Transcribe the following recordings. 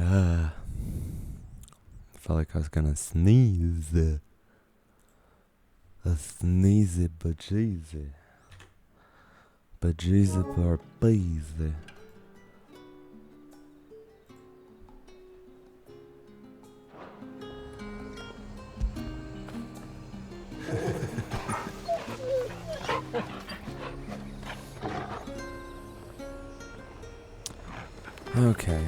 I felt like I was gonna sneeze. A sneezy bajeezy. Bajeezy barbeezy. Okay.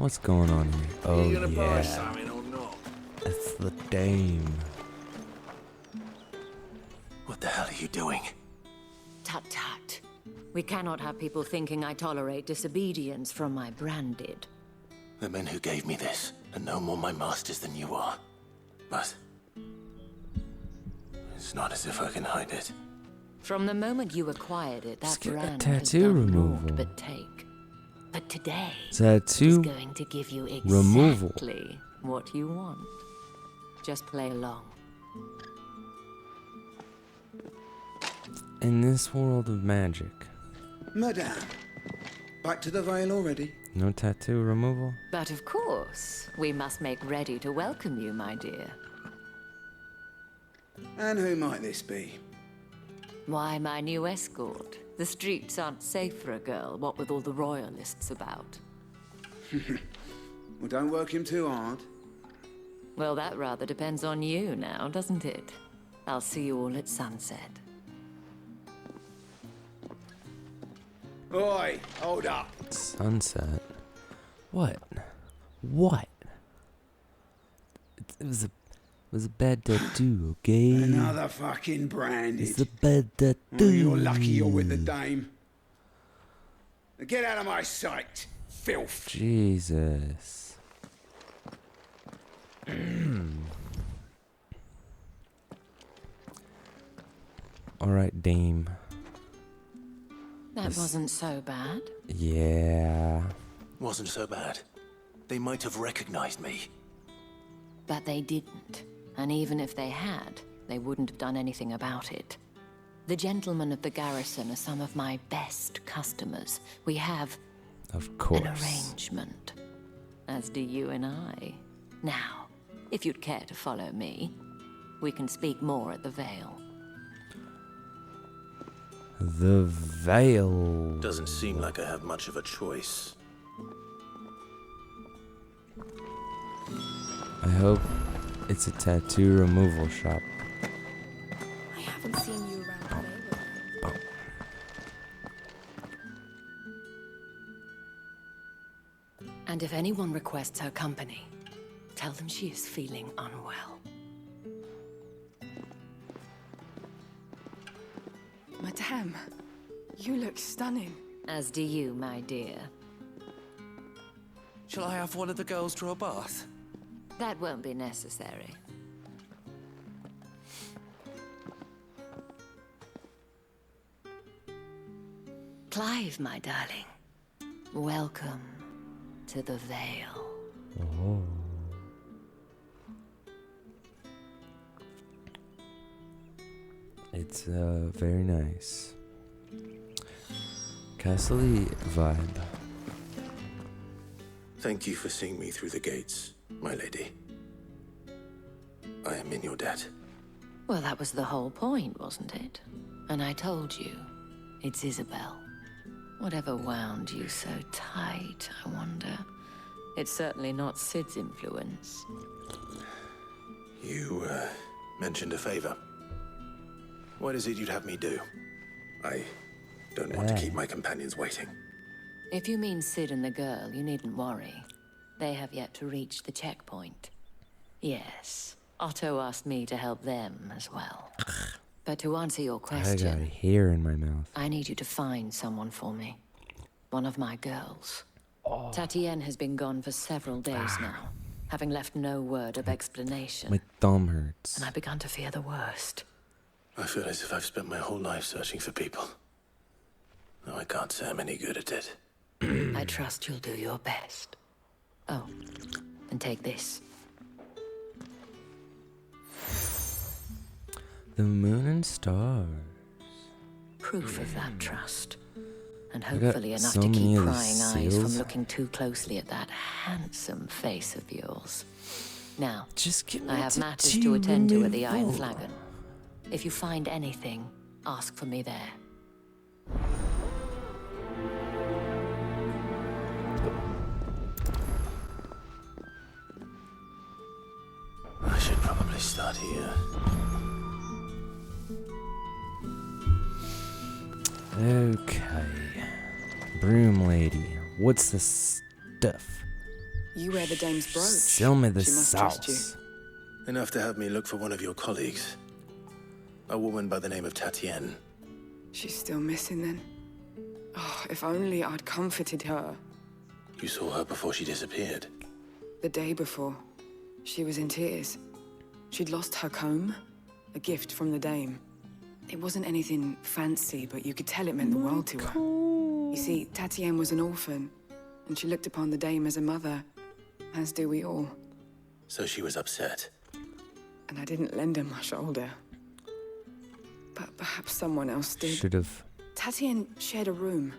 What's going on here? Oh, yeah. It's the dame. What the hell are you doing? Tut tut. We cannot have people thinking I tolerate disobedience from my branded. The men who gave me this are no more my masters than you are. But it's not as if I can hide it. From the moment you acquired it, that Just get a brand tattoo has done removal. naught but take. But today Tattoo is going to give you removal. exactly what you want. Just play along. In this world of magic, Madame, back to the Vale already? no tattoo removal? But of course, we must make ready to welcome you, my dear. And who might this be? Why, my new escort. The streets aren't safe for a girl, what with all the royalists about. Well, don't work him too hard. Well, that rather depends on you now, doesn't it? I'll see you all at sunset. Oi, hold up. Sunset? What? What? It was a bad tattoo, okay? Another fucking branded. It's a bad tattoo. Oh, you're lucky you're with the dame. Now get out of my sight, filth. Jesus. Alright, dame. That wasn't so bad. Yeah. Wasn't so bad. They might have recognized me. But they didn't. And even if they had, they wouldn't have done anything about it. The gentlemen of the garrison are some of my best customers. We have Of course. an arrangement. As do you and I. Now, if you'd care to follow me, we can speak more at the Vale. The Veil. Doesn't seem like I have much of a choice. I hope it's a tattoo removal shop. I haven't seen you around the Vale. And if anyone requests her company, tell them she is feeling unwell. Madame, you look stunning. As do you, my dear. Shall I have one of the girls draw a bath? That won't be necessary. Clive, my darling. Welcome to the Vale. Oh. It's very nice. Castle-y vibe. Thank you for seeing me through the gates, my lady. I am in your debt. Well, that was the whole point, wasn't it? And I told you, it's Isabel. Whatever wound you so tight, I wonder. It's certainly not Sid's influence. You, mentioned a favor. What is it you'd have me do? I don't want to keep my companions waiting. If you mean Sid and the girl, you needn't worry. They have yet to reach the checkpoint. Yes, Otto asked me to help them as well. But to answer your I got question, a hair in my mouth. I need you to find someone for me. One of my girls. Tatienne has been gone for several days now, having left no word of explanation. My thumb hurts. And I've begun to fear the worst. I feel as if I've spent my whole life searching for people. Though I can't say I'm any good at it. I trust you'll do your best. Oh, and take this. The moon and stars. Proof of that trust. And got hopefully enough so to many keep of prying these eyes from seals. looking too closely at that handsome face of yours. Now, Just give me I have to matters two to attend to at the Iron removal. Flagon. If you find anything, ask for me there. I should probably start here. Okay. Broom lady, what's the stuff? You wear the dame's brooch. Sell me the She must trust sauce. Enough to have me look for one of your colleagues. A woman by the name of Tatienne. She's still missing then. Oh, if only I'd comforted her. You saw her before she disappeared. The day before, she was in tears. She'd lost her comb, a gift from the dame. It wasn't anything fancy, but you could tell it meant the world to her. You see, Tatienne was an orphan, and she looked upon the dame as a mother, as do we all. So she was upset. And I didn't lend her my shoulder. But perhaps someone else did. Should have. Tatienne shared a room.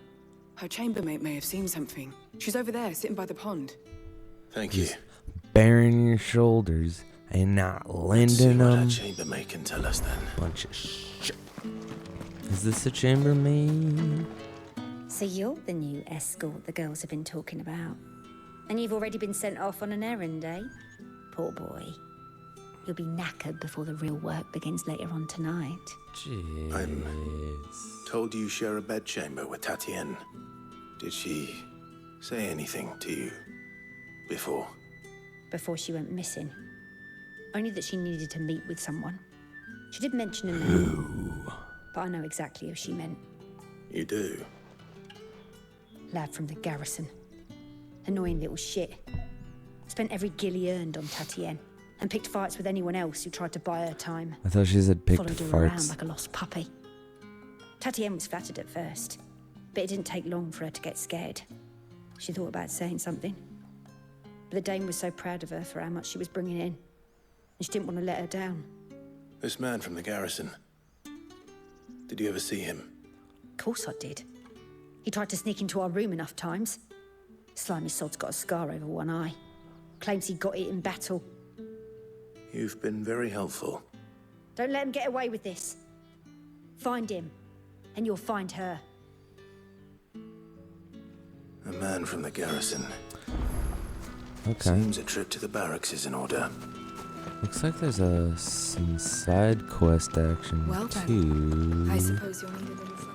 Her chambermaid may have seen something. She's over there, sitting by the pond. Thank you. Bearing your shoulders and not See lending what our them. chambermaid can tell us then. Bunch of shit. Is this a chambermaid? So you're the new escort the girls have been talking about. And you've already been sent off on an errand, eh? Poor boy. You'll be knackered before the real work begins later on tonight. Jeez. Told you share a bedchamber with Tatienne. Did she say anything to you before? Before she went missing. Only that she needed to meet with someone. She did mention a name. But I know exactly who she meant. You do? Lad from the garrison. Annoying little shit. Spent every guil he earned on Tatienne. And picked fights with anyone else who tried to buy her time. I thought she said picked Followed her around farts. like a lost puppy. Tatienne was flattered at first, but it didn't take long for her to get scared. She thought about saying something. But the dame was so proud of her for how much she was bringing in, and she didn't want to let her down. This man from the garrison. Did you ever see him? Of course I did. He tried to sneak into our room enough times. Slimy sod's got a scar over one eye. Claims he got it in battle. You've been very helpful. Don't let him get away with this. Find him, and you'll find her. A man from the garrison. Okay. Seems a trip to the barracks is in order. Looks like there's some side quest action Well then, too. I suppose you'll need a little something.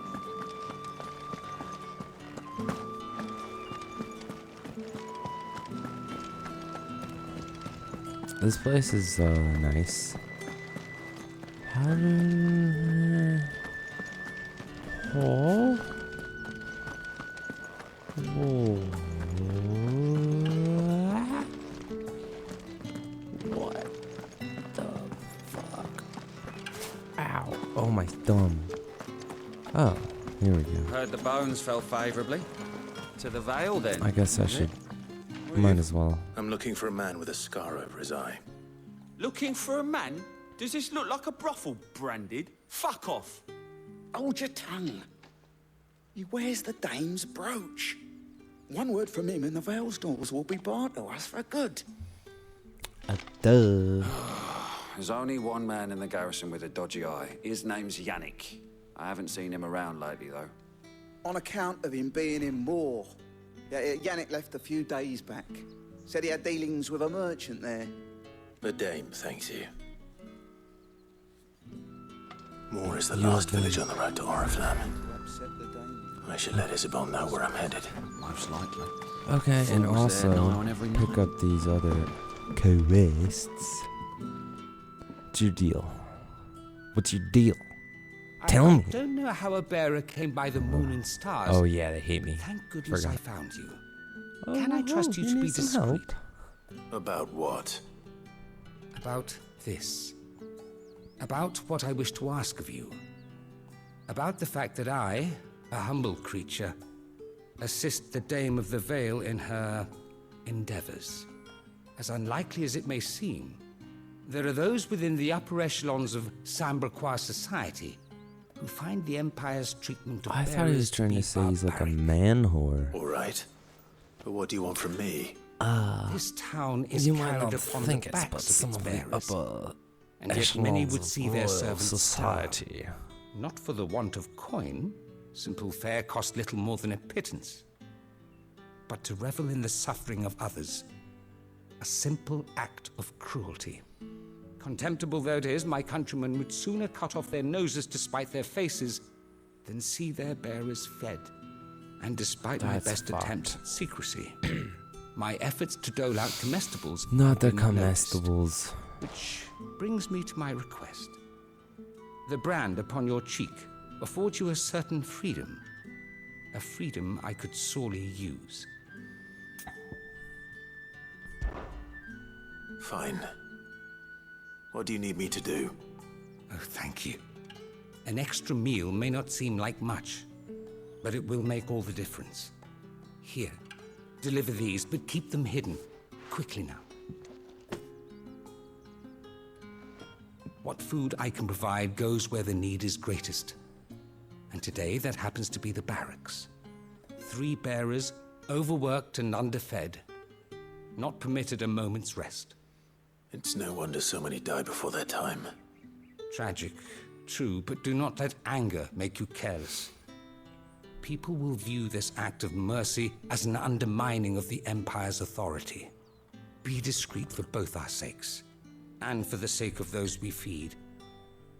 This place is nice. How do... Oh. Whoa. What the fuck? Ow. Oh, my thumb. Oh, here we go. Heard the bones fell favourably. To the Vale, then. I guess I should... Might as well. I'm looking for a man with a scar over his eye. Looking for a man? Does this look like a brothel branded? Fuck off. Hold your tongue. He wears the dame's brooch. One word from him and the Vale's doors will be barred to us for good. Duh. There's only one man in the garrison with a dodgy eye. His name's Yannick. I haven't seen him around lately, though. On account of him being in war. Yeah, Yannick left a few days back. Said he had dealings with a merchant there. The dame thanks you. Moore is the last village on the road to Oriflamme. Upset the dame. I should let Isabel know where I'm headed. Most likely. Okay, and Forest there, nigh also on every pick night. up these other quests. What's your deal? What's your deal? Tell me. I don't know how a bearer came by the moon and stars. Oh yeah, they hate me. Thank goodness I Forgot. found you. Can I trust you to be need some help? discreet? About what? About this. About what I wish to ask of you. About the fact that I, a humble creature, assist the Dame of the Vale in her endeavors. As unlikely as it may seem, there are those within the upper echelons of Samberquois society who find the Empire's treatment of I thought he was bearers trying be to say he's like a barbaric. man whore. All right. But what do you want from me? This town is You might carried not upon think the it's but backs of some its of the bearers, upper and yet many would echelons see of their royal servants society. starve, not for the want of coin. Simple fare cost little more than a pittance, but to revel in the suffering of others, a simple act of cruelty. Contemptible though it is, my countrymen would sooner cut off their noses to spite their faces than see their bearers fed. And despite my That's best fucked. attempts at secrecy, my efforts to dole out comestibles Not the have been noticed. comestibles. Which brings me to my request. The brand upon your cheek affords you a certain freedom. A freedom I could sorely use. Fine. What do you need me to do? Oh, thank you. An extra meal may not seem like much, but it will make all the difference. Here, deliver these, but keep them hidden. Quickly now. What food I can provide goes where the need is greatest. And today, that happens to be the barracks. 3 bearers, overworked and underfed, not permitted a moment's rest. It's no wonder so many die before their time. Tragic, true, but do not let anger make you careless. People will view this act of mercy as an undermining of the Empire's authority. Be discreet for both our sakes, and for the sake of those we feed.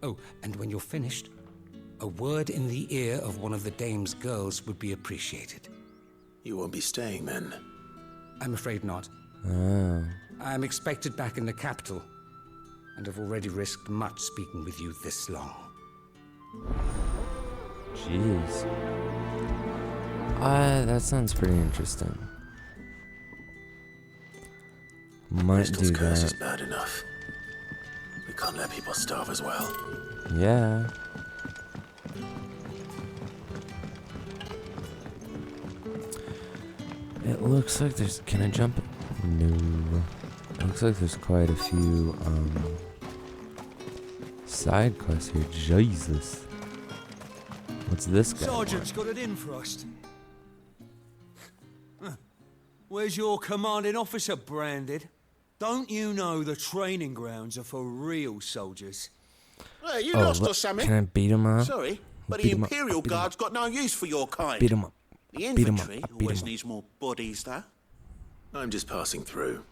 Oh, and when you're finished, a word in the ear of one of the dame's girls would be appreciated. You won't be staying then? I'm afraid not. Oh. I'm expected back in the capital, and have already risked much speaking with you this long. Jeez. That sounds pretty interesting. Might do Crystal's curse is that. bad enough. We can't let people starve as well. Yeah. It looks like there's... Can I jump? No. It looks like there's quite a few, side quests here. Jesus. What's this guy? Sergeant's got it in for us. Huh. Where's your commanding officer branded? Don't you know the training grounds are for real soldiers? Hey, you lost or something? Can I beat him up? Sorry, but Beat the him up, Imperial beat him Guard's got no use for your kind. Beat him up. The Beat him up, infantry beat always him up. needs more bodies, though. I'm just passing through.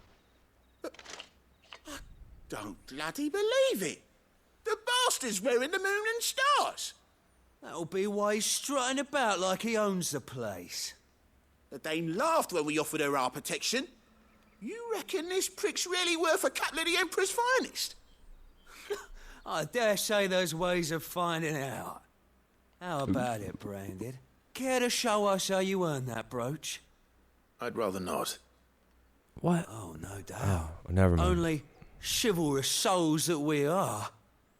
Don't bloody believe it. The bastard's wearing the moon and stars. That'll be why he's strutting about like he owns the place. The dame laughed when we offered her our protection. You reckon this prick's really worth a couple of the Emperor's finest? I dare say there's ways of finding out. How about it, Branded? Care to show us how you earned that brooch? I'd rather not. What? Oh, no doubt. Oh, never mind. Only chivalrous souls that we are.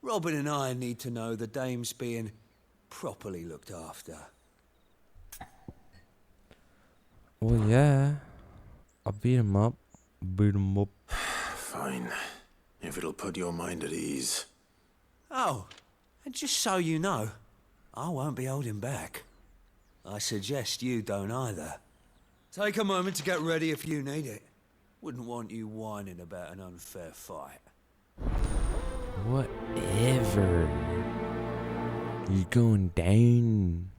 Robin and I need to know the dame's being properly looked after. Well, yeah. I'll beat him up. Beat him up. Fine. If it'll put your mind at ease. Oh, and just so you know, I won't be holding back. I suggest you don't either. Take a moment to get ready if you need it. Wouldn't want you whining about an unfair fight. Whatever. You're going down.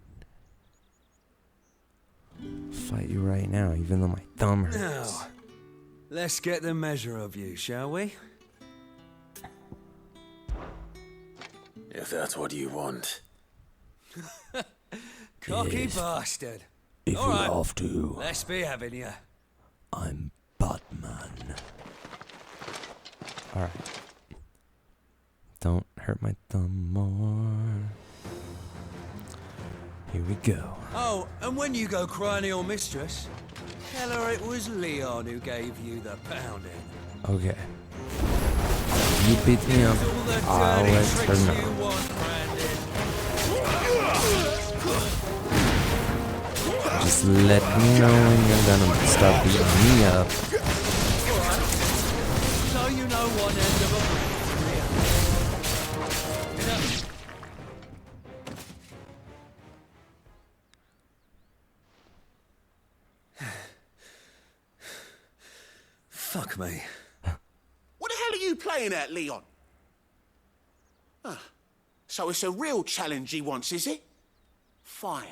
Fight you right now, even though my thumb hurts. Now, let's get the measure of you, shall we? If that's what you want. Cocky Yes. bastard. If All we right, have to, let's be having you. I'm Batman. Alright. Don't hurt my thumb more. Here we go. Oh, and when you go crying to your mistress, tell her it was Leon who gave you the pounding. Okay. You beat me up. All the I'll dirty let tricks her you know. want, Brandon. Just let me know when you're gonna stop beating me up. So you know one end of a Fuck me. What the hell are you playing at, Leon? Ah, so it's a real challenge he wants, is it? Fine.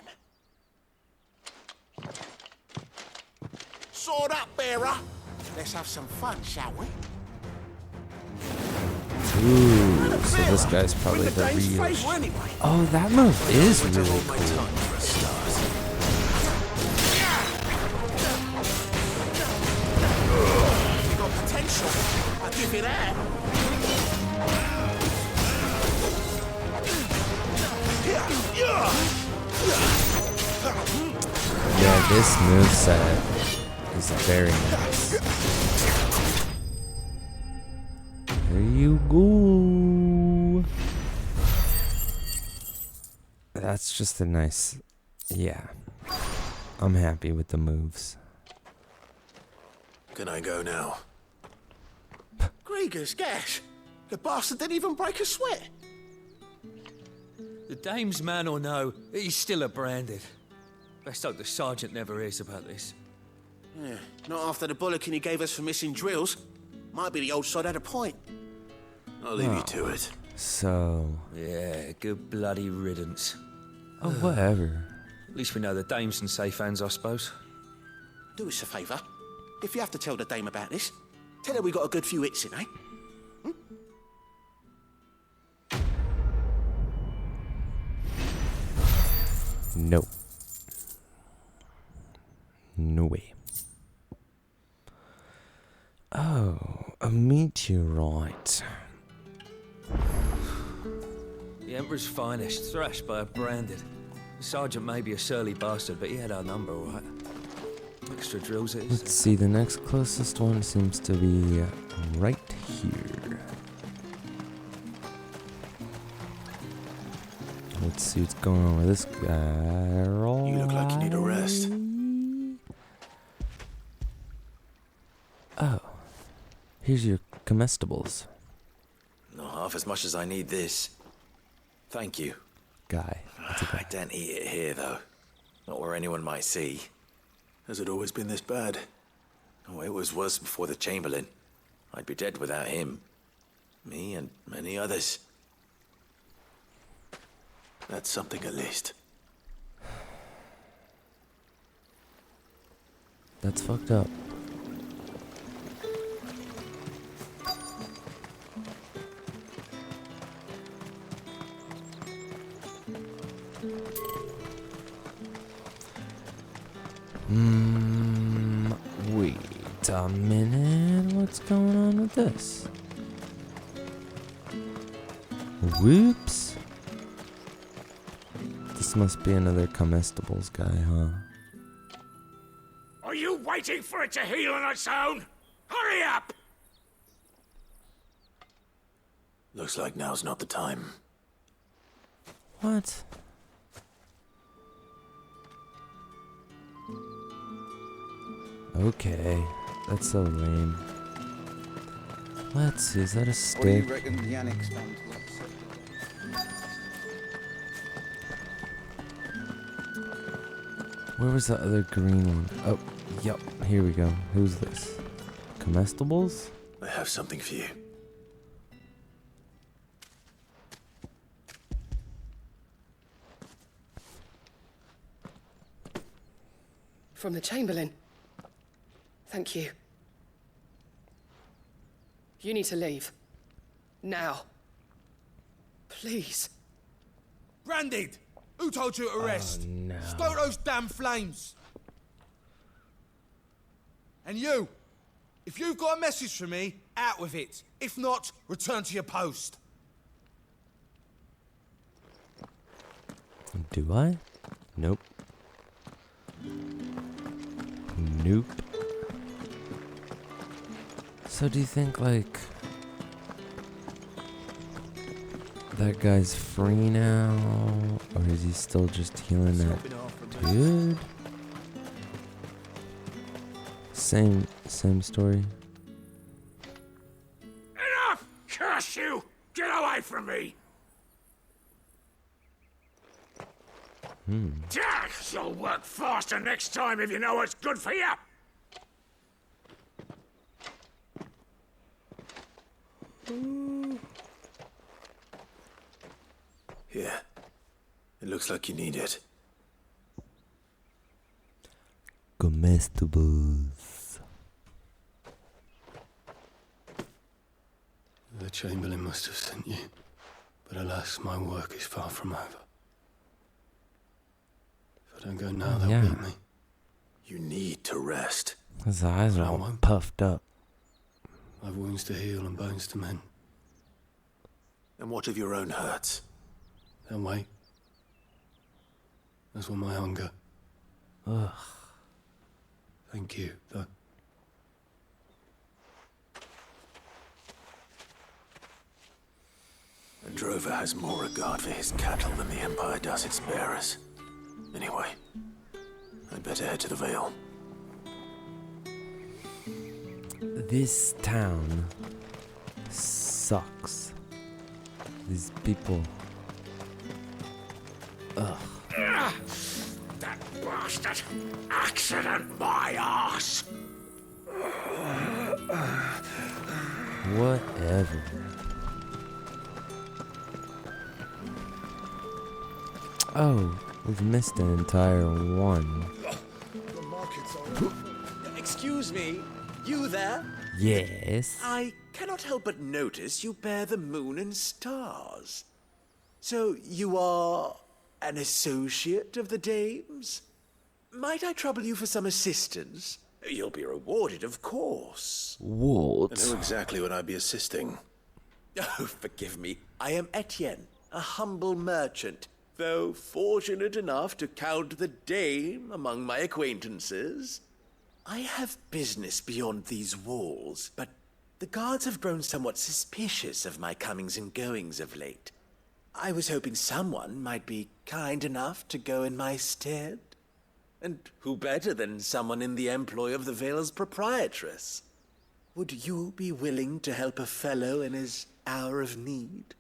Sword up, bearer. Let's have some fun, shall we? Ooh, so this guy's probably the real. Oh, that move is really cool. You got potential. I'll give you that. Yeah, this moveset is very nice. There you go. That's just a nice... Yeah. I'm happy with the moves. Can I go now? Gregor's gas. The bastard didn't even break a sweat. The dame's man or no, he's still a branded. Best hope the sergeant never hears about this. Yeah, not after the bollocking he gave us for missing drills. Might be the old sod had a point. I'll leave you to it. So... Yeah, good bloody riddance. Oh, whatever. At least we know the dame's in safe hands, I suppose. Do us a favour. If you have to tell the dame about this, tell her we got a good few hits in, eh? No. No way. Oh, a meteorite. The Emperor's finest, thrashed by a branded. The sergeant may be a surly bastard, but he had our number, all right. Extra drills it is. Let's see, the next closest one seems to be right here. Let's see what's going on with this guy. You look like you need a rest. Oh, here's your comestibles. Not half as much as I need this. Thank you. Guy. That's a guy. I don't eat it here, though. Not where anyone might see. Has it always been this bad? Oh, it was worse before the Chamberlain. I'd be dead without him. Me and many others. That's something at least. That's fucked up. Wait a minute. What's going on with this? Whoops. This must be another comestibles guy, huh? Are you waiting for it to heal on its own? Hurry up! Looks like now's not the time. What? Okay, that's so lame. Let's see, is that a stick? What do you reckon Yannick's done to us? Where was the other green one? Oh, yep, here we go. Who's this? Comestibles? I have something for you. From the Chamberlain. Thank you. You need to leave. Now. Please. Branded! Who told you to arrest? Oh, no. Stoke those damn flames! And you! If you've got a message for me, out with it. If not, return to your post. Do I? Nope. Nope. So do you think, like, that guy's free now? Or is he still just healing that dude? Same story. Enough! Curse you! Get away from me! You'll work faster next time if you know what's good for you! Here. It looks like you need it. Comestibles. The Chamberlain must have sent you, but alas, my work is far from over. If I don't go now, they'll beat me. You need to rest. His eyes are all puffed up. I've wounds to heal and bones to mend. And what of your own hurts? They'll wait. As will my hunger. Ugh. Thank you, though. A drover has more regard for his cattle than the Empire does its bearers. Anyway, I'd better head to the Vale. This town sucks. These people. Ugh. That bastard! Accident, my ass! Whatever. Oh, we've missed an entire one. Excuse me, you there? Yes. I cannot help but notice you bear the moon and stars. So you are an associate of the dames? Might I trouble you for some assistance? You'll be rewarded, of course. What? And who exactly would I be assisting? Oh, forgive me. I am Etienne, a humble merchant, though fortunate enough to count the dame among my acquaintances. I have business beyond these walls, but the guards have grown somewhat suspicious of my comings and goings of late. I was hoping someone might be kind enough to go in my stead. And who better than someone in the employ of the Vale's proprietress? Would you be willing to help a fellow in his hour of need?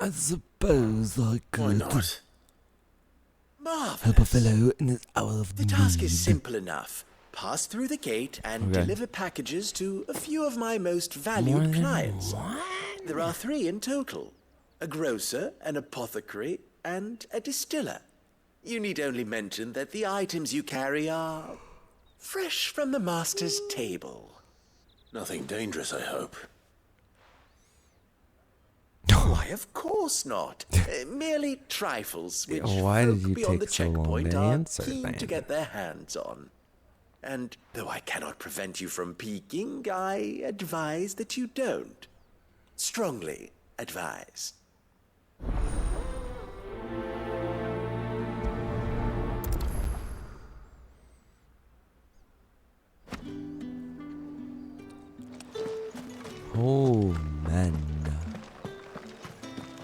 I suppose I could. Why not? Marvelous. Help a fellow in his hour of need. The task is simple enough. Pass through the gate and Okay. deliver packages to a few of my most valued clients. There are 3 in total. A grocer, an apothecary, and a distiller. You need only mention that the items you carry are fresh from the master's table. Nothing dangerous, I hope. Why, of course not. Merely trifles, which Why did folk you beyond the take so long checkpoint to are answer, keen to then? get their hands on. And though I cannot prevent you from peeking, I advise that you don't. Strongly advise. Oh, man.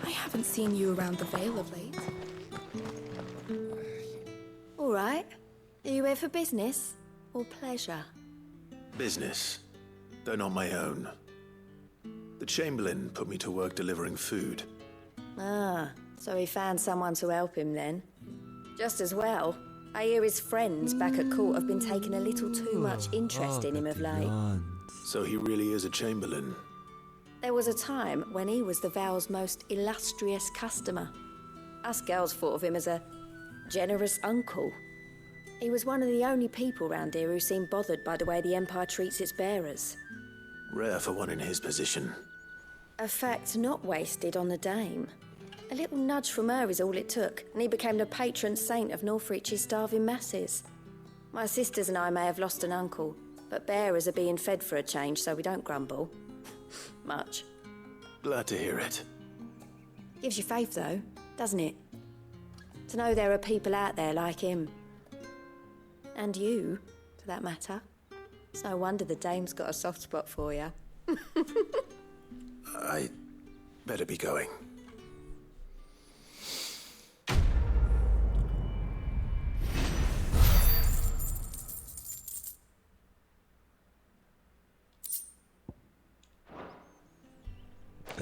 I haven't seen you around the Vale of late. All right. Are you here for business or pleasure? Business, though not my own. The Chamberlain put me to work delivering food. Ah, so he found someone to help him then. Just as well. I hear his friends back at court have been taking a little too much interest in him of late. So he really is a Chamberlain. There was a time when he was the Vale's most illustrious customer. Us girls thought of him as a generous uncle. He was one of the only people round here who seemed bothered by the way the Empire treats its bearers. Rare for one in his position. A fact not wasted on the dame. A little nudge from her is all it took, and he became the patron saint of Northreach's starving masses. My sisters and I may have lost an uncle, but bearers are being fed for a change, so we don't grumble. Much. Glad to hear it. Gives you faith, though, doesn't it? To know there are people out there like him. And you, for that matter. It's no wonder the dame's got a soft spot for you. I better be going.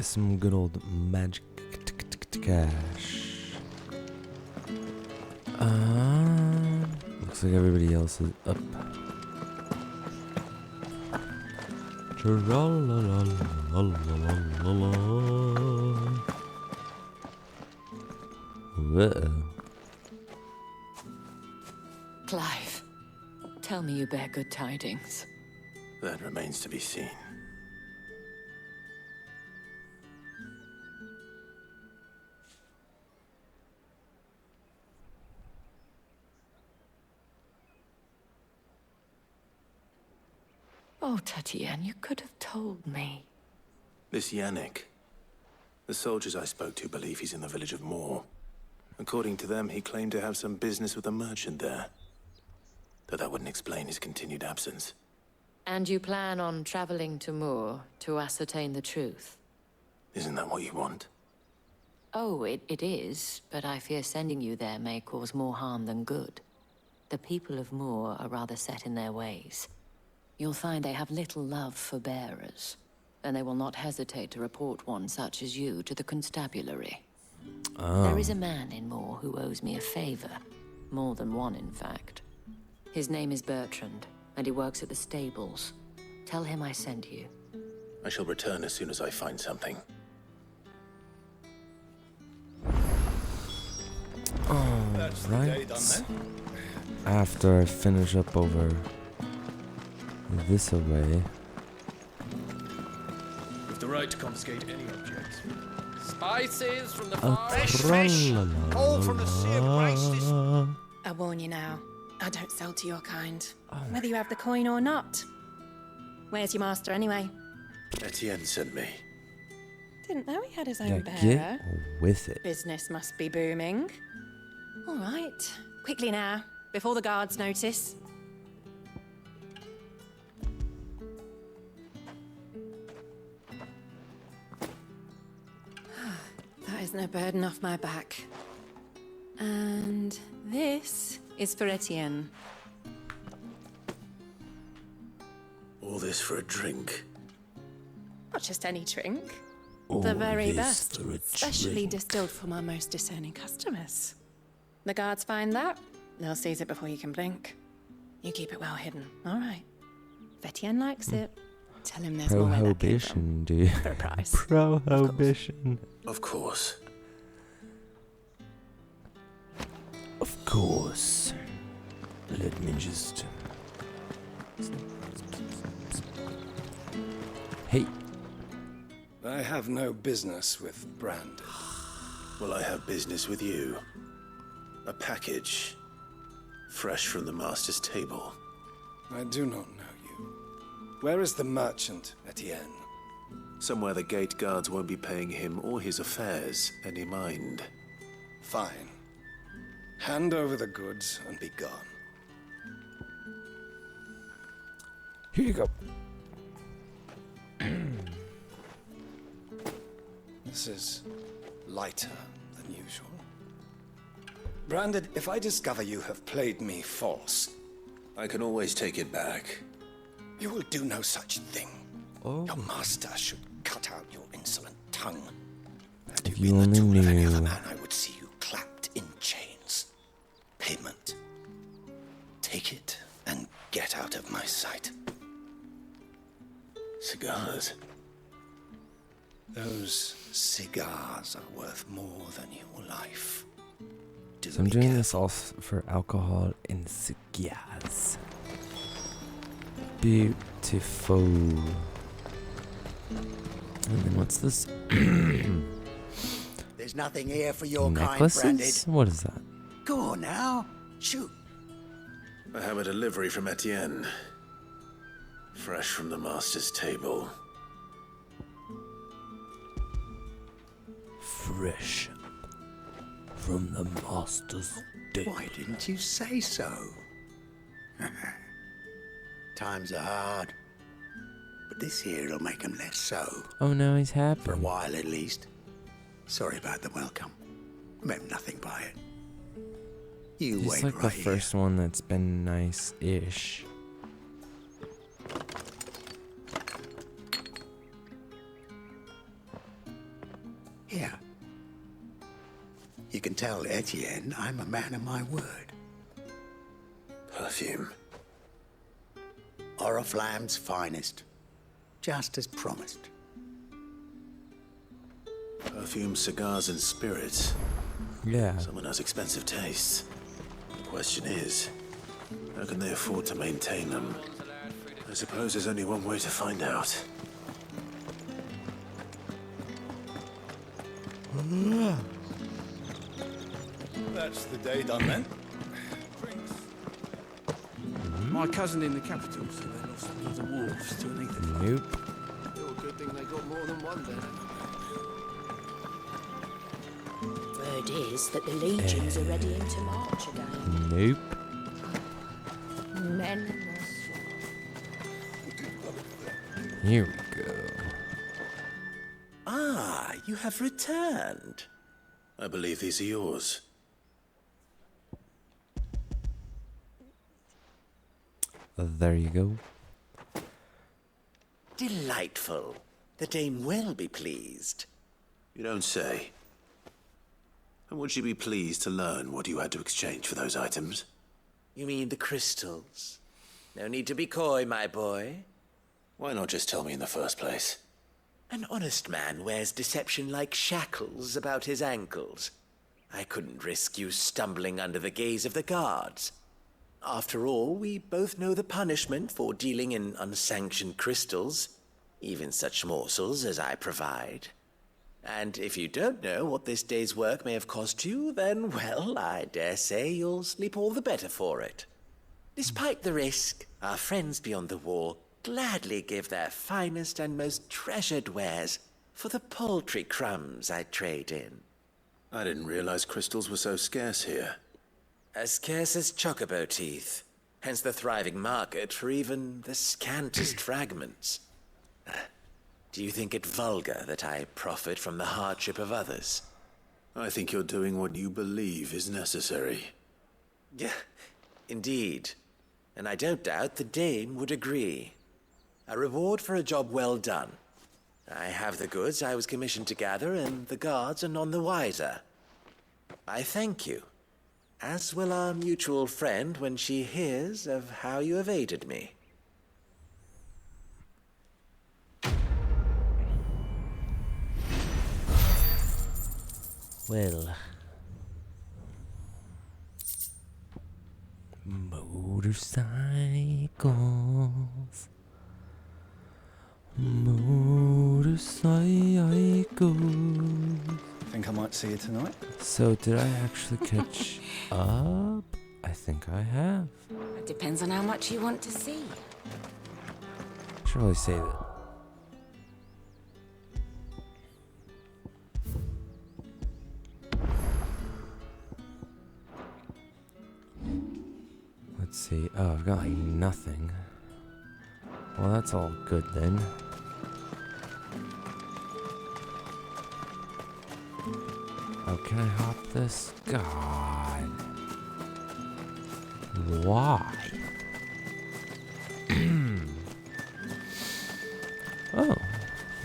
Some good old magic cash. Looks like everybody else is up. Tra-la-la-la-la-la-la-la. Whoa. Clive, tell me you bear good tidings. That remains to be seen. Oh, Tatienne, you could have told me. This Yannick. The soldiers I spoke to believe he's in the village of Moor. According to them, he claimed to have some business with a merchant there. Though that wouldn't explain his continued absence. And you plan on traveling to Moor to ascertain the truth? Isn't that what you want? Oh, it is, but I fear sending you there may cause more harm than good. The people of Moor are rather set in their ways. You'll find they have little love for bearers, and they will not hesitate to report one such as you to the constabulary. Oh. There is a man in Moor who owes me a favor. More than one, in fact. His name is Bertrand, and he works at the stables. Tell him I sent you. I shall return as soon as I find something. Alright. After I finish up over this away. With the right to confiscate any objects. Spices from the Oh, forest. Fresh. All from the sea of grace. I warn you now, I don't sell to your kind. Oh. Whether you have the coin or not. Where's your master anyway? Etienne sent me. Didn't know he had his own Yeah, bearer. get with it. Business must be booming. All right, quickly now, before the guards notice. That isn't a burden off my back. And this is for Etienne. All this for a drink. Not just any drink. All The very this best, for a specially drink. distilled for our most discerning customers. The guards find that, they'll seize it before you can blink. You keep it well hidden, all right? If Etienne likes it, tell him there's more where that came from. Prohibition, dude. For a price. Prohibition. Of course. Of course. Let me just... Hey. I have no business with Brandon. Well, I have business with you. A package. Fresh from the master's table. I do not know you. Where is the merchant, Etienne? Somewhere the gate guards won't be paying him or his affairs any mind. Fine. Hand over the goods and be gone. Here you go. This is lighter than usual. Branded, if I discover you have played me false... I can always take it back. You will do no such thing. Oh. Your master should cut out your insolent tongue. If you only Any other knew. man, I would see you clapped in chains. Payment. Take it and get out of my sight. Cigars. Those cigars are worth more than your life. So I'm doing this all for alcohol and cigars. Beautiful. And then what's this? There's nothing here for your kind, Branded. Necklaces? What is that? Go on now. Shoot. I have a delivery from Etienne. Fresh from the master's table. Fresh from the master's table. Why didn't you say so? Times are hard. But this here'll make 'em less so. Oh, now he's happy. For a while, at least. Sorry about the welcome. Meant nothing by it. You He's wait like right the first one that's been nice-ish. Here. You can tell Etienne I'm a man of my word. Perfume. Oriflamme's finest. just as promised. Perfume, cigars, and spirits. Yeah. Someone has expensive tastes. The question is, how can they afford to maintain them? I suppose there's only one way to find out. That's the day done then. My cousin in the capital said they lost one of the wolves to an aether. Nope. Still a good thing they got more than one then. Word is that the legions are readying to march again. Nope. Men and their Here we go. Ah, you have returned. I believe these are yours. There you go. Delightful. The dame will be pleased. You don't say. And would she be pleased to learn what you had to exchange for those items? You mean the crystals? No need to be coy, my boy. Why not just tell me in the first place? An honest man wears deception like shackles about his ankles. I couldn't risk you stumbling under the gaze of the guards. After all, we both know the punishment for dealing in unsanctioned crystals, even such morsels as I provide. And if you don't know what this day's work may have cost you, then, well, I dare say you'll sleep all the better for it. Despite the risk, our friends beyond the wall gladly give their finest and most treasured wares for the paltry crumbs I trade in. I didn't realize crystals were so scarce here. As scarce as chocobo teeth, hence the thriving market for even the scantest fragments. Do you think it vulgar that I profit from the hardship of others? I think you're doing what you believe is necessary. Yeah, indeed. And I don't doubt the dame would agree. A reward for a job well done. I have the goods I was commissioned to gather, and the guards are none the wiser. I thank you, as will our mutual friend when she hears of how you have aided me. Well. Motorcycles. Motorcycles. Think I might see you tonight? So, did I actually catch up? I think I have. It depends on how much you want to see. I should really save it. Let's see. Oh, I've got like nothing. Well, that's all good then. Oh, can I hop this? God. Why? Oh,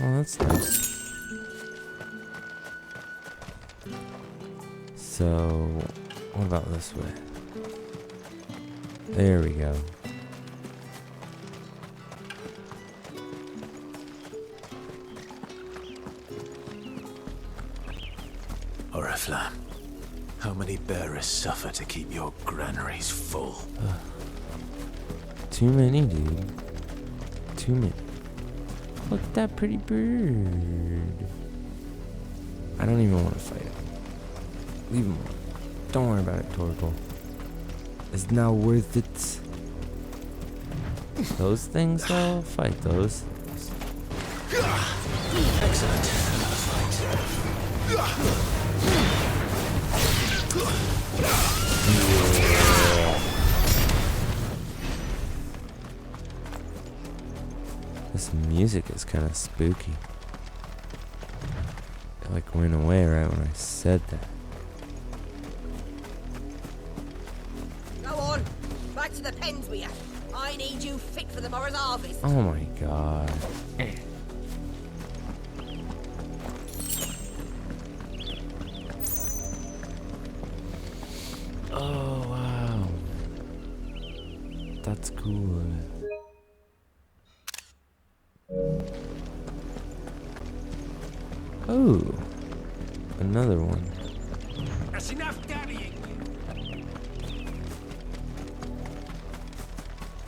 well, that's nice. So, what about this way? There we go. Oriflamme, how many bearers suffer to keep your granaries full? Too many, dude. Too many. Look at that pretty bird. I don't even want to fight it. Leave him alone. Don't worry about it, Torgal. It's not worth it. Those things, though? Fight those. Excellent. Another fight. This music is kind of spooky. It like went away right when I said that. Go on, back to the pens with you. I need you fit for the morrow's harvest. Oh my god. Oh wow. That's cool. Oh, another one. That's enough daddying.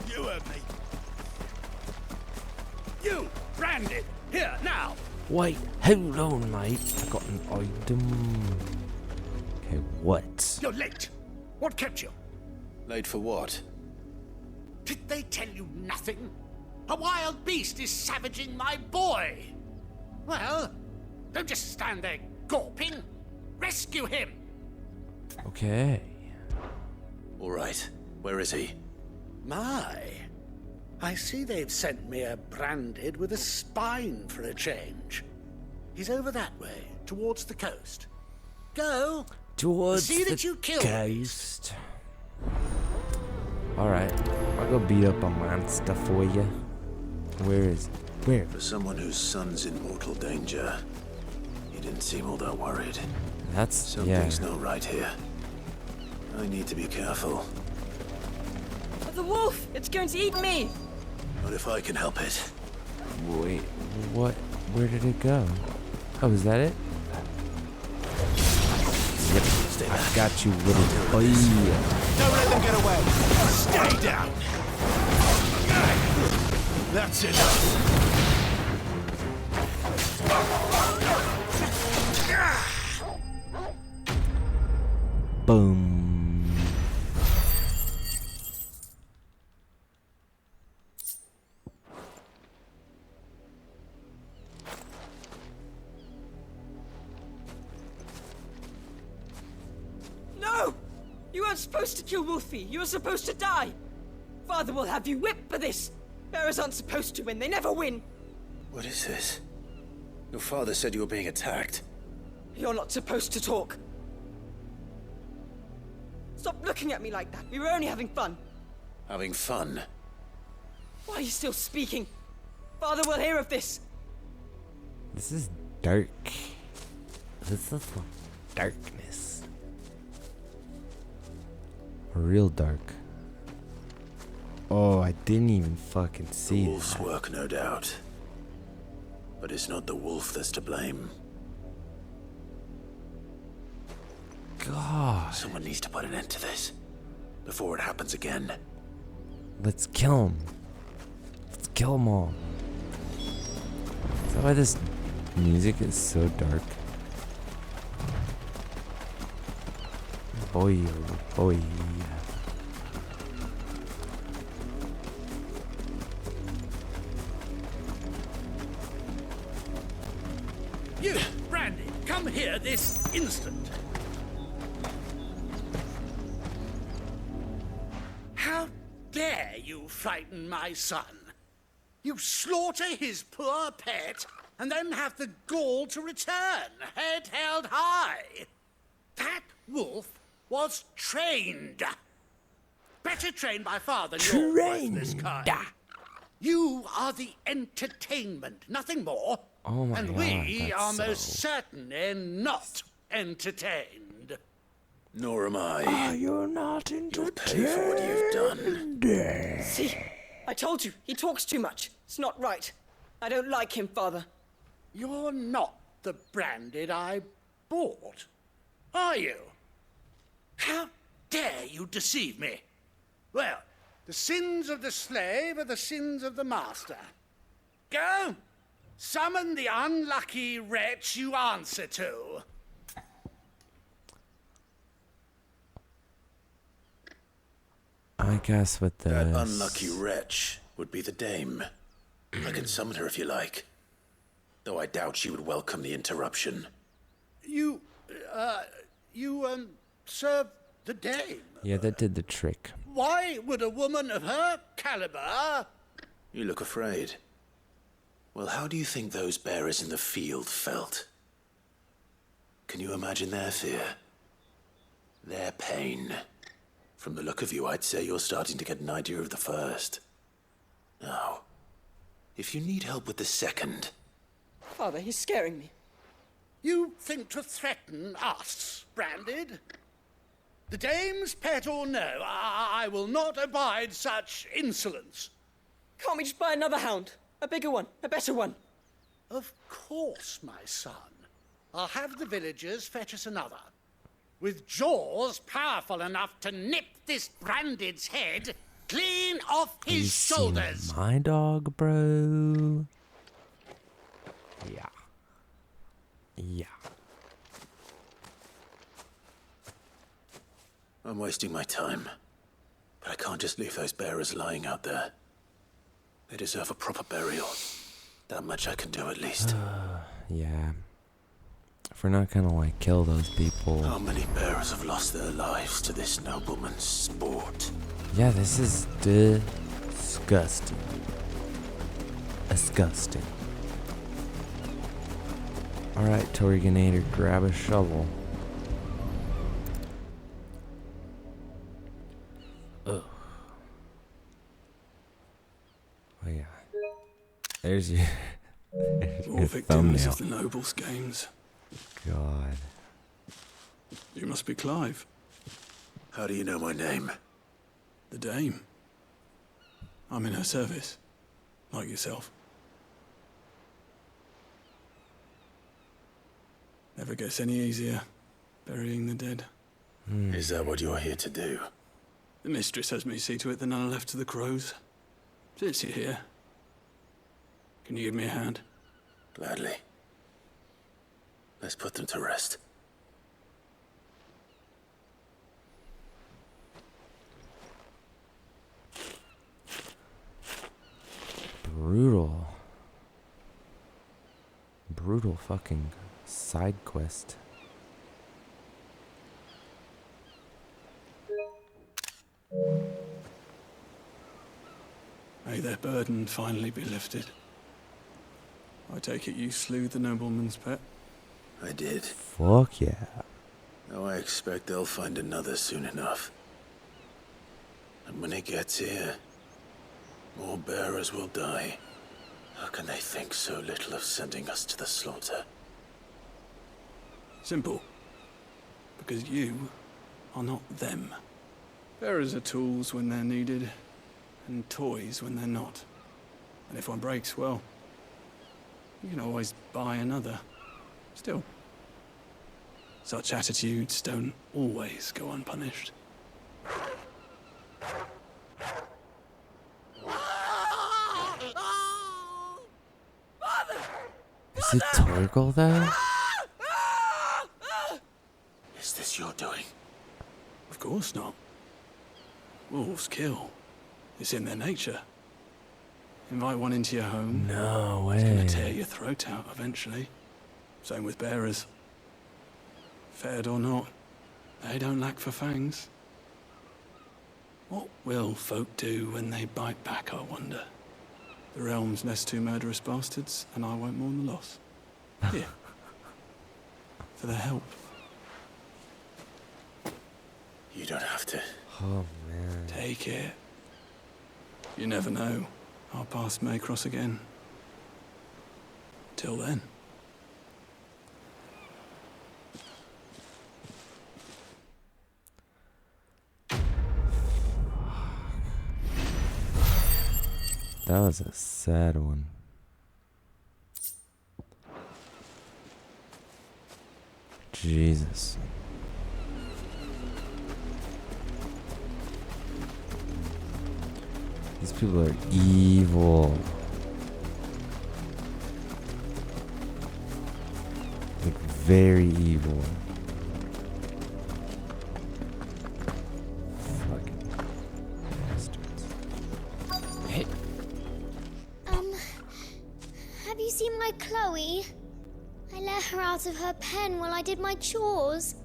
You heard me. You, branded. Here, now. Wait, hold on, mate. I got an item. Okay, what? You're late. What kept you? Late for what? Did they tell you nothing? A wild beast is savaging my boy. Well, don't just stand there gawping. Rescue him. Okay. All right. Where is he? My. I see they've sent me a branded with a spine for a change. He's over that way, towards the coast. Go. Towards see the that you kill coast. Alright. I'll go beat up a monster for you. Where is it? Where? For someone whose son's in mortal danger, he didn't seem all that worried. That's Something's not right here. I need to be careful. The wolf! It's going to eat me! What if I can help it? Wait, what? Where did it go? Oh, is that it? Yep, I got you, little boy. Don't let them get away. Stay down. That's enough. Boom. No! You weren't supposed to kill Wolfie. You were supposed to die. Father will have you whipped for this. Bearers aren't supposed to win. They never win. What is this? Your father said you were being attacked. You're not supposed to talk. Stop looking at me like that. We were only having fun. Having fun? Why are you still speaking? Father will hear of this. This is dark. This is darkness. Real dark. Oh, I didn't even fucking see the wolf's that. work, no doubt. But it's not the wolf that's to blame. God. Someone needs to put an end to this before it happens again. Let's kill him. Let's kill them all. Is that why this music is so dark? Boy, oh boy. You, Brandy, come here this instant. How dare you frighten my son? You slaughter his poor pet and then have the gall to return, head held high. That wolf was trained. Better trained by far than your worthless kind. You are the entertainment, nothing more. Oh my and God, we are that's most certainly not entertained. Nor am I. Oh, you're not entertained. You'll pay for what you've done. See? I told you. He talks too much. It's not right. I don't like him, Father. You're not the branded I bought, are you? How dare you deceive me? Well, the sins of the slave are the sins of the master. Go! Summon the unlucky wretch you answer to. I guess with this... That unlucky wretch would be the dame. I can summon her if you like. Though I doubt she would welcome the interruption. You serve the dame. Yeah, that did the trick. Why would a woman of her caliber... You look afraid. Well, how do you think those bearers in the field felt? Can you imagine their fear? Their pain? From the look of you, I'd say you're starting to get an idea of the first. Now, if you need help with the second... Father, he's scaring me. You think to threaten us, branded? The dame's pet or no, I will not abide such insolence. Can't we just buy another hound? A bigger one, a better one. Of course, my son. I'll have the villagers fetch us another. With jaws powerful enough to nip this Branded's head clean off his shoulders. My dog, bro. Yeah. Yeah. I'm wasting my time. But I can't just leave those bearers lying out there. They deserve a proper burial. That much I can do at least. Yeah. If we're not gonna, like, kill those people. How many bearers have lost their lives to this nobleman's sport? Yeah, this is disgusting. Disgusting. Alright, Torganator, grab a shovel. Ugh. Oh yeah. There's your, More victims of the nobles' games. God. You must be Clive. How do you know my name? The Dame. I'm in her service, like yourself. Never gets any easier, burying the dead. Is that what you're here to do? The mistress has me see to it that none are left to the crows. Since you're here, can you give me a hand? Gladly. Let's put them to rest. Brutal. Brutal fucking side quest. May their burden finally be lifted. I take it you slew the nobleman's pet? I did. Fuck yeah. Now I expect they'll find another soon enough. And when it gets here, more bearers will die. How can they think so little of sending us to the slaughter? Simple. Because you are not them. Bearers are tools when they're needed, and toys when they're not. And if one breaks, well, you can always buy another. Still, such attitudes don't always go unpunished. Is it Torgal though? Is this your doing? Of course not. Wolves kill. It's in their nature. Invite one into your home. No way. It's gonna tear your throat out eventually. Same with bearers. Fed or not, they don't lack for fangs. What will folk do when they bite back, I wonder? The realm's nest two murderous bastards, and I won't mourn the loss. Here. For their help. You don't have to. Oh, man. Take it. You never know. Our paths may cross again. Till then. That was a sad one. Jesus. These people are evil. Like, very evil. Fucking bastards. Hey. Have you seen my Chloe? I let her out of her pen while I did my chores.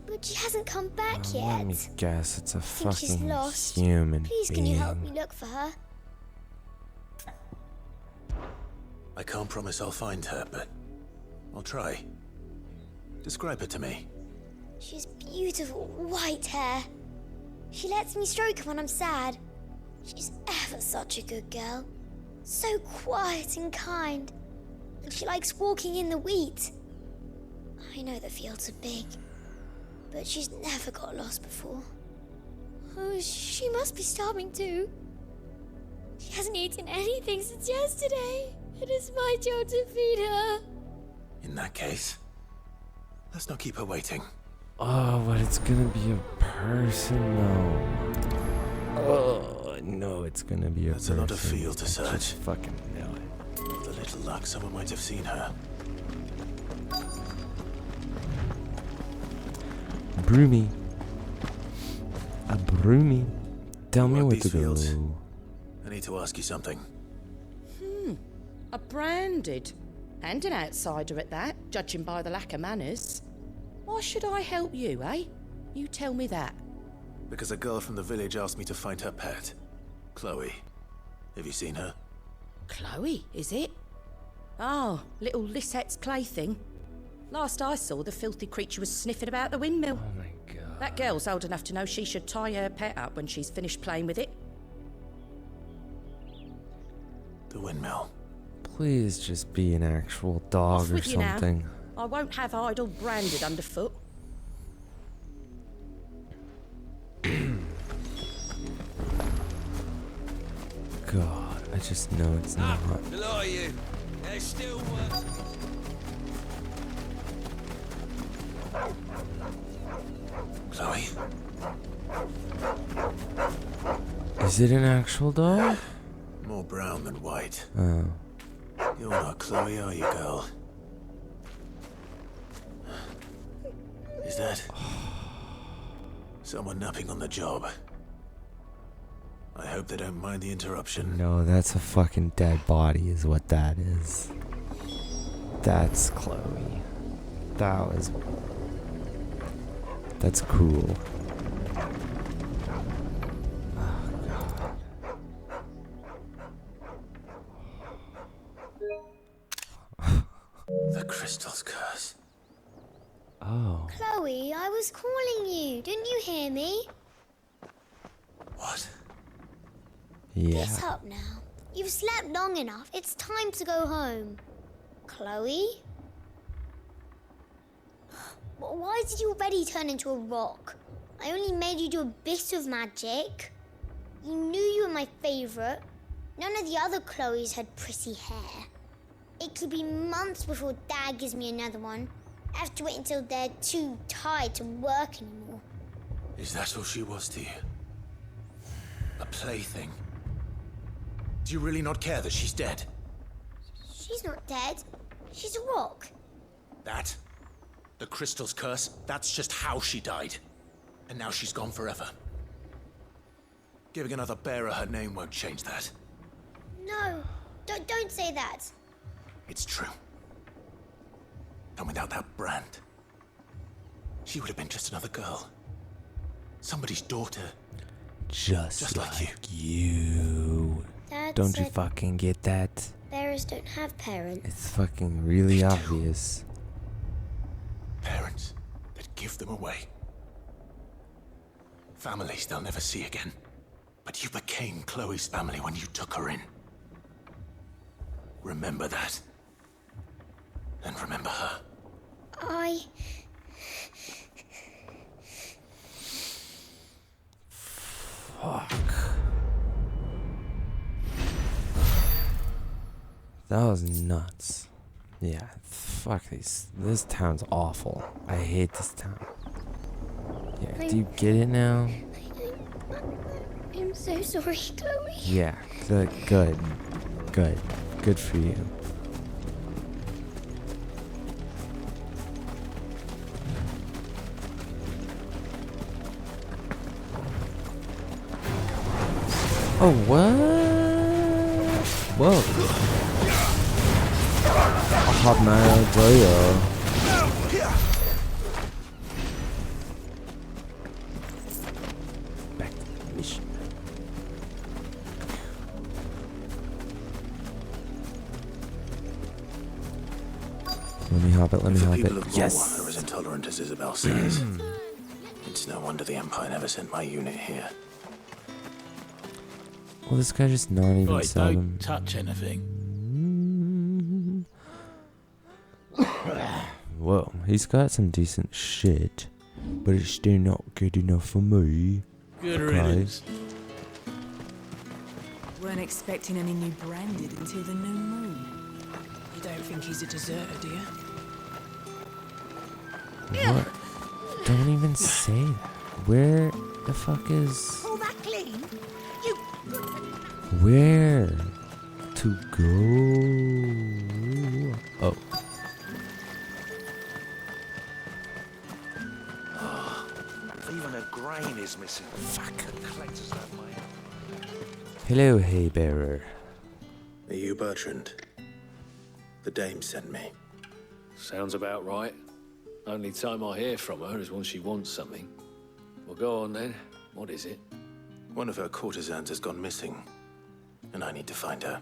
But she hasn't come back yet. Let me guess, it's a I think she's fucking lost. human Please, being. can you help me look for her? I can't promise I'll find her, but I'll try. Describe her to me. She's beautiful white hair. She lets me stroke her when I'm sad. She's ever such a good girl. So quiet and kind. And she likes walking in the wheat. I know the fields are big, but she's never got lost before. Oh, she must be starving too. She hasn't eaten anything since yesterday. It is my job to feed her. In that case, Let's not keep her waiting. Oh, but it's gonna be a person, though. Oh, I know it's gonna be a person. That's a lot of field to I search. just fucking know it. With a little luck, someone might have seen her. Broomy. A broomy. Tell me where to go. Fields. I need to ask you something. A branded. And an outsider at that, judging by the lack of manners. Why should I help you, eh? You tell me that. Because a girl from the village asked me to find her pet. Chloe. Have you seen her? Chloe, is it? Oh, little Lisette's plaything. Last I saw, the filthy creature was sniffing about the windmill. Oh my god. That girl's old enough to know she should tie her pet up when she's finished playing with it. The windmill. Please just be an actual dog Off or with you now. something. I won't have idle branded underfoot. God, I just know it's not. Below you. There's still work. Chloe? Is it an actual dog? More brown than white. Oh. You're not Chloe, are you, girl? Is that someone napping on the job? I hope they don't mind the interruption. No, that's a fucking dead body is what that is. That's Chloe. That's cool. The crystal's curse. Oh. Chloe, I was calling you. Didn't you hear me? What? Yeah. Get up now. You've slept long enough. It's time to go home. Chloe? Why did you already turn into a rock? I only made you do a bit of magic. You knew you were my favorite. None of the other Chloes had pretty hair. It could be months before Dad gives me another one. I have to wait until they're too tired to work anymore. Is that all she was to you? A plaything? Do you really not care that she's dead? She's not dead. She's a rock. That? The crystal's curse? That's just how she died. And now she's gone forever. Giving another bearer her name won't change that. No, don't say that. It's true. And without that brand, she would have been just another girl. Somebody's daughter. Just like you. Dad Don't you said fucking get that? bearers don't have parents. It's fucking really obvious. Parents that give them away. Families they'll never see again. But you became Chloe's family when you took her in. Remember that. And remember her. Fuck. That was nuts. Yeah, fuck these. This town's awful. I hate this town. Yeah, do you get it now? I'm so sorry, Chloe. Yeah, good for you. Oh, what? Whoa. Hot man, back to the mission. Let me hop it. Yes. Are as intolerant as Isabel says. It's no wonder the Empire never sent my unit here. Well, this guy just not even Boy, sell them. don't touch anything. Whoa, he's got some decent shit, but it's still not good enough for me. Good riddance. Weren't expecting any new branded until the new moon. You don't think he's a deserter, do you? What? Don't even say that. Where the fuck is... Pull that clean. You... Where to go? Oh. Even a grain is missing. Fuck, the collectors that way. Hello, hay bearer. Are you Bertrand? The dame sent me. Sounds about right. Only time I hear from her is when she wants something. Well, go on then. What is it? One of her courtesans has gone missing, and I need to find her.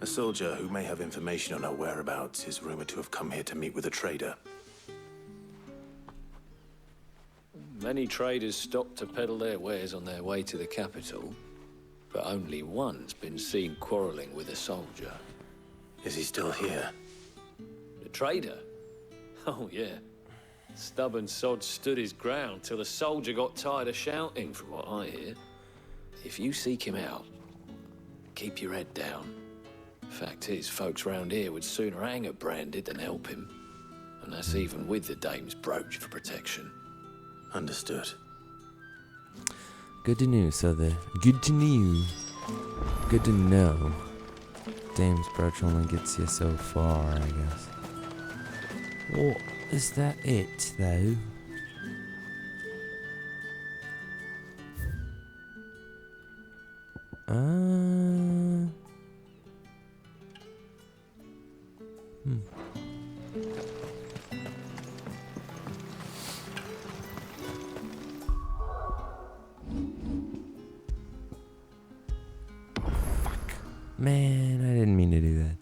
A soldier who may have information on her whereabouts is rumored to have come here to meet with a trader. Many traders stop to peddle their wares on their way to the capital, but only one's been seen quarreling with a soldier. Is he still here? The trader? Oh, yeah. Stubborn sod stood his ground till the soldier got tired of shouting, from what I hear. If you seek him out, keep your head down. Fact is, folks round here would sooner hang a branded than help him. And that's even with the dame's brooch for protection. Understood. Good to know, Souther. Good to know. Good to know. Dame's brooch only gets you so far, I guess. Well, is that it, though? Man, I didn't mean to do that.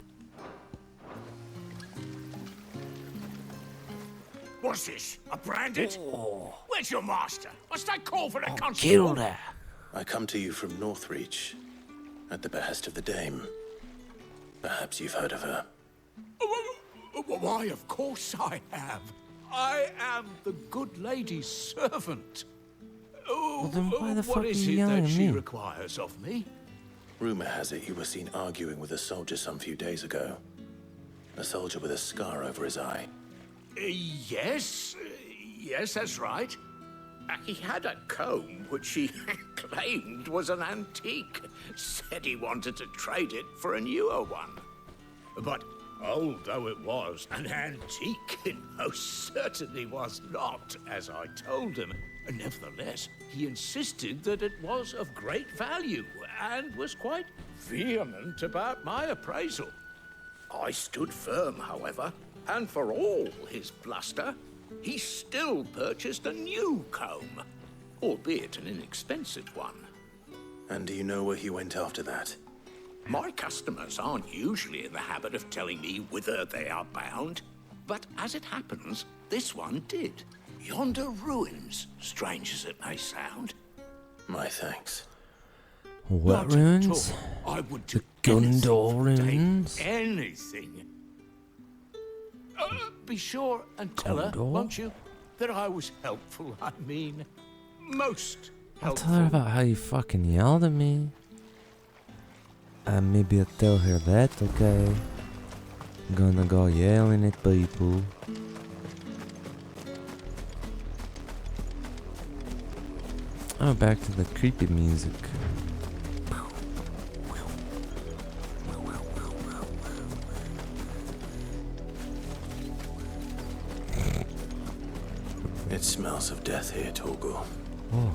What's this? A branded? Oh. Where's your master? What's that call for the constable? Killed her. I come to you from Northreach, at the behest of the dame. Perhaps you've heard of her. Why, of course I have. I am the good lady's servant. Well, then why the fuck What are is you it yelling that at she me? requires of me? Rumor has it you were seen arguing with a soldier some few days ago. A soldier with a scar over his eye. Yes, that's right. He had a comb which he claimed was an antique. Said he wanted to trade it for a newer one. But old though it was, an antique it most certainly was not, as I told him. Nevertheless, he insisted that it was of great value and was quite vehement about my appraisal. I stood firm, however, and for all his bluster, he still purchased a new comb, albeit an inexpensive one. And do you know where he went after that? My customers aren't usually in the habit of telling me whither they are bound, but as it happens, this one did. Yonder ruins, strange as it may sound. My thanks. What Not at ruins? all. I would The do anything Gundor for Dave, ruins? anything. Be sure and tell her, Gundor? won't you, that I was helpful. I mean, most I'll helpful. tell her about how you fucking yelled at me. Maybe I'll tell her that, okay? I'm gonna go yelling at people. Oh, back to the creepy music. It smells of death here, Torgal. Oh.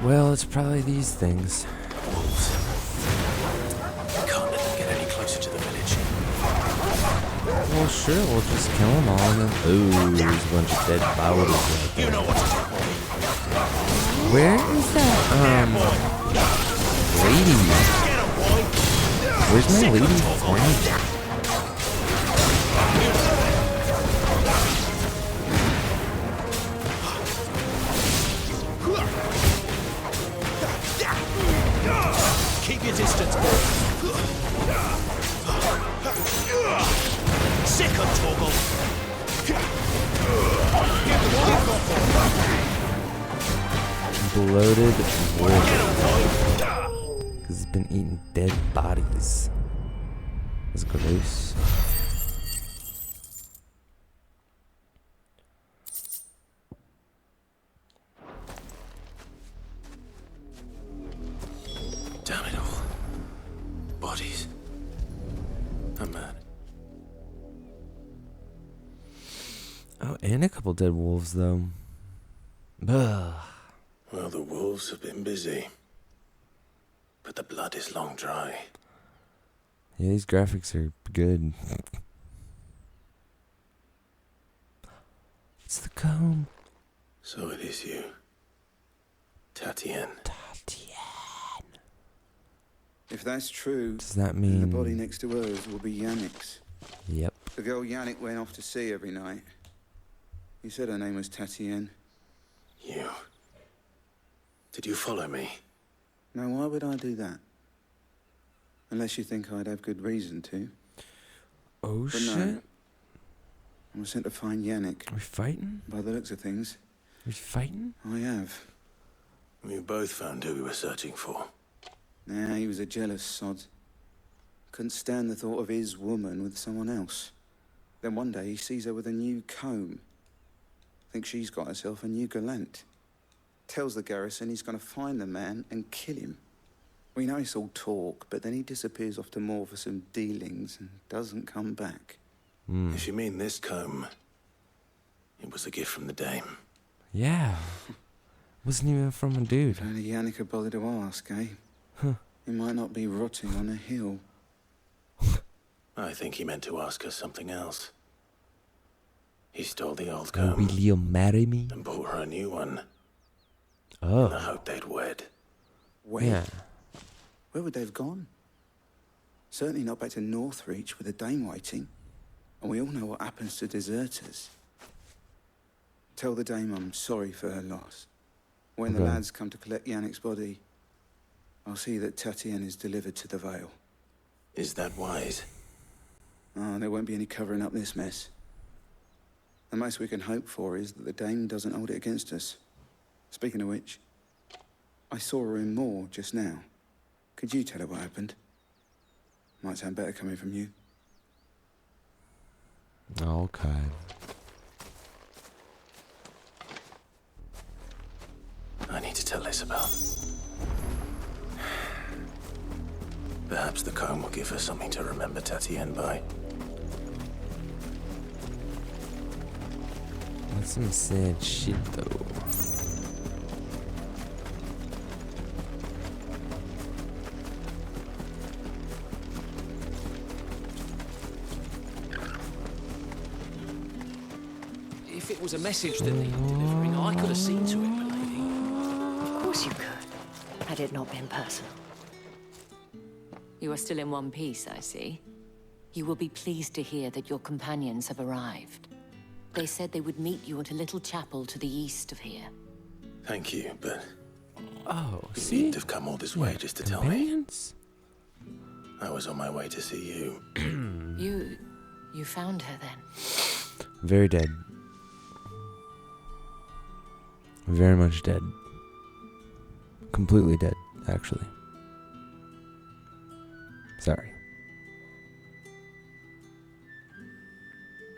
Well, it's probably these things. Wolves. We can't let them get any closer to the village. Well, sure, we'll just kill them all and then... Ooh, there's a bunch of dead bodies right there. You know what to do. Where is that, lady? Where's my lady friend? Keep your distance. Sick of Torgal. Bloated wolf. Because it's been eating dead bodies. That's gross. find a couple dead wolves, though. Ugh. Well, the wolves have been busy. But the blood is long dry. Yeah, these graphics are good. It's the comb. So it is you. Tatienne. If that's true, does that then mean the body next to hers will be Yannick's? Yep. The girl Yannick went off to sea every night. You said her name was Tatienne. You. Did you follow me? Now, why would I do that? Unless you think I'd have good reason to. Oh, but shit. No. I was sent to find Yannick. Are we fighting? By the looks of things. Are we fighting? I have. We both found who we were searching for. Nah, he was a jealous sod. Couldn't stand the thought of his woman with someone else. Then one day he sees her with a new comb. Thinks she's got herself a new gallant. Tells the garrison he's going to find the man and kill him. We know it's all talk, but then he disappears off to Moor for some dealings and doesn't come back. If you mean this comb, it was a gift from the dame. Yeah. Wasn't even from a dude. If only Yannick had bothered to ask, eh? Huh. He might not be rotting on a hill. I think he meant to ask her something else. He stole the old Oh, comb will you marry me? and bought her a new one. Oh. In the hope they'd wed. Wed? Yeah. Where would they have gone? Certainly not back to Northreach with a dame waiting. And we all know what happens to deserters. Tell the dame I'm sorry for her loss. When the lads come to collect Yannick's body, I'll see that Tatienne is delivered to the Vale. Is that wise? Oh, there won't be any covering up this mess. The most we can hope for is that the dame doesn't hold it against us. Speaking of which, I saw her in Moor just now. Could you tell her what happened? Might sound better coming from you. Okay. I need to tell Isabel. Perhaps the comb will give her something to remember Tatienne by. That's some sad shit, though. If it was a message that needed delivering, I could have seen to it, milady. Of course you could, had it not been personal. You are still in one piece, I see. You will be pleased to hear that your companions have arrived. They said they would meet you at a little chapel to the east of here. Thank you, but... Oh, you see? needn't have come all this way just to tell me. I was on my way to see you. You found her then? Very dead. Very much dead. Completely dead, actually. Sorry.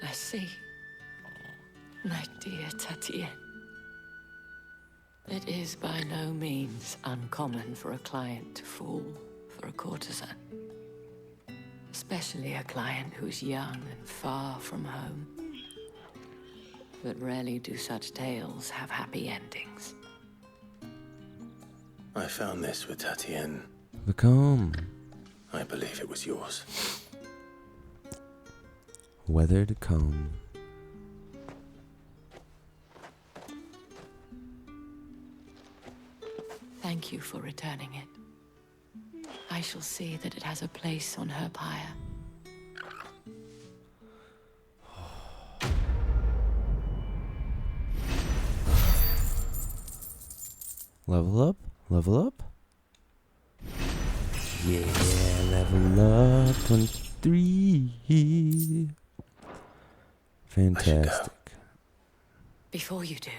I see. My dear Tatienne. It is by no means uncommon for a client to fall for a courtesan. Especially a client who's young and far from home. But rarely do such tales have happy endings. I found this with Tatienne. The comb. I believe it was yours. Weathered comb. Thank you for returning it. I shall see that it has a place on her pyre. Level up? Level up? Yeah, level up 23. Fantastic. Before you do,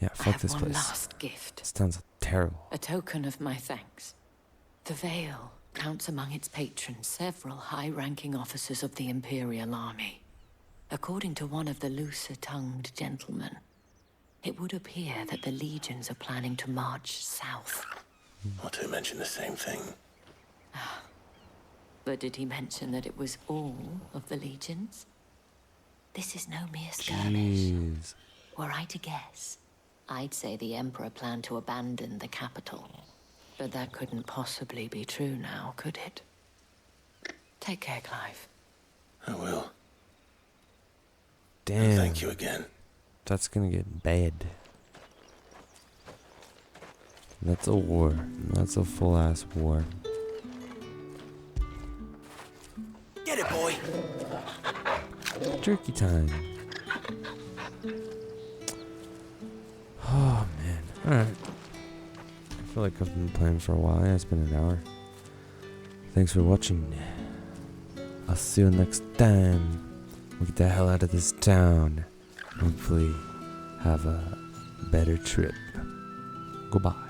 Yeah, I fuck have this one place. last gift. This sounds terrible. A token of my thanks. The Vale counts among its patrons several high-ranking officers of the Imperial Army. According to one of the looser-tongued gentlemen, it would appear that the legions are planning to march south. Not to mention the same thing. But did he mention that it was all of the legions? This is no mere skirmish. Were I to guess, I'd say the Emperor planned to abandon the capital. But that couldn't possibly be true now, could it? Take care, Clive. I will. Damn. Thank you again. That's gonna get bad. That's a war. That's a full-ass war. Get it, boy! Jerky time. Oh, man. Alright. I feel like I've been playing for a while. Yeah, it's been an hour. Thanks for watching. I'll see you next time. We'll get the hell out of this town. Hopefully have a better trip. Goodbye.